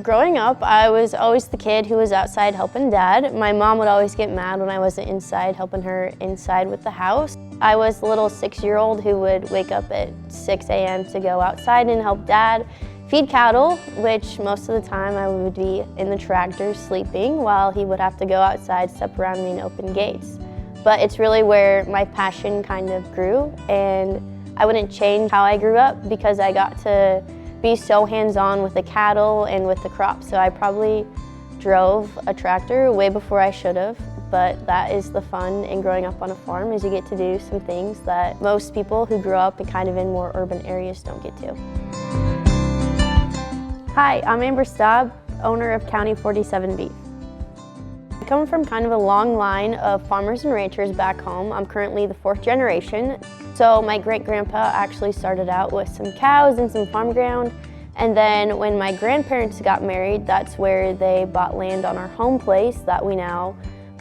Growing up, I was always the kid who was outside helping Dad. My mom would always get mad when I wasn't inside helping her inside with the house. I was the little 6-year-old who would wake up at 6 a.m. to go outside and help Dad feed cattle, which most of the time I would be in the tractor sleeping while he would have to go outside, step around me and open gates. But it's really where my passion kind of grew, and I wouldn't change how I grew up because I got to be so hands-on with the cattle and with the crops. So I probably drove a tractor way before I should have, but that is the fun in growing up on a farm, is you get to do some things that most people who grew up kind of in more urban areas don't get to. Hi, I'm Staab, owner of County 47 Beef. I come from kind of a long line of farmers and ranchers back home. I'm currently the 4th generation. So my great-grandpa actually started out with some cows and some farm ground, and then when my grandparents got married, that's where they bought land on our home place that we now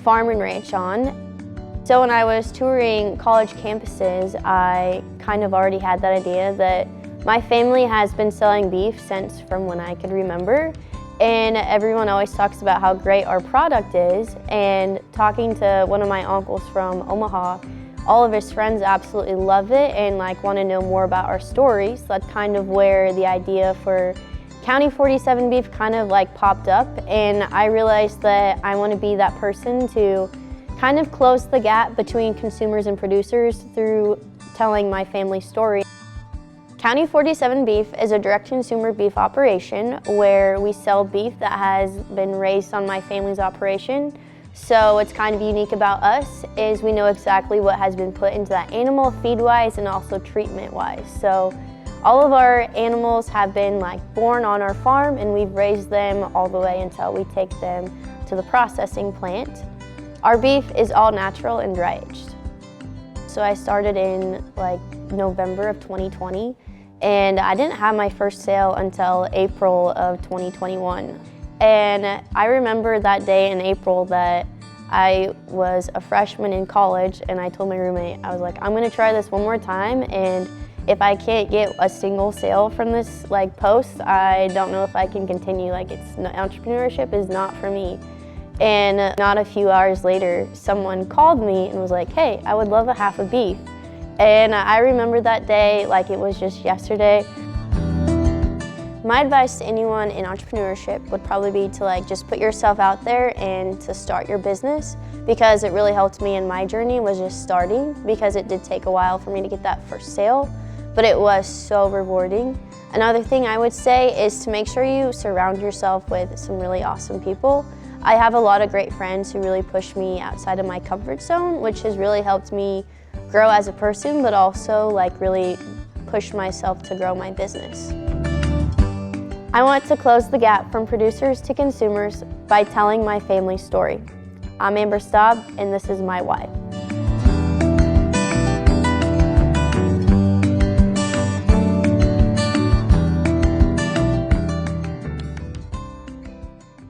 farm and ranch on. So when I was touring college campuses, I kind of already had that idea that my family has been selling beef since from when I could remember, and everyone always talks about how great our product is. And talking to one of my uncles from Omaha, all of his friends absolutely love it and want to know more about our stories. That's kind of where the idea for County 47 Beef kind of popped up, and I realized that I want to be that person to kind of close the gap between consumers and producers through telling my family story. County 47 Beef is a direct-to-consumer beef operation where we sell beef that has been raised on my family's operation. So what's kind of unique about us is we know exactly what has been put into that animal feed-wise and also treatment-wise. So all of our animals have been born on our farm, and we've raised them all the way until we take them to the processing plant. Our beef is all natural and dry aged. So I started in November of 2020. And I didn't have my first sale until April of 2021. And I remember that day in April that I was a freshman in college, and I told my roommate, I was like, I'm gonna try this one more time, and if I can't get a single sale from this post, I don't know if I can continue. Entrepreneurship is not for me. And not a few hours later, someone called me and was like, hey, I would love a half a beef. And I remember that day like it was just yesterday. My advice to anyone in entrepreneurship would probably be to just put yourself out there and to start your business, because it really helped me in my journey was just starting, because it did take a while for me to get that first sale, but it was so rewarding. Another thing I would say is to make sure you surround yourself with some really awesome people. I have a lot of great friends who really push me outside of my comfort zone, which has really helped me grow as a person, but also really push myself to grow my business. I want to close the gap from producers to consumers by telling my family's story. I'm Staab, and this is my why.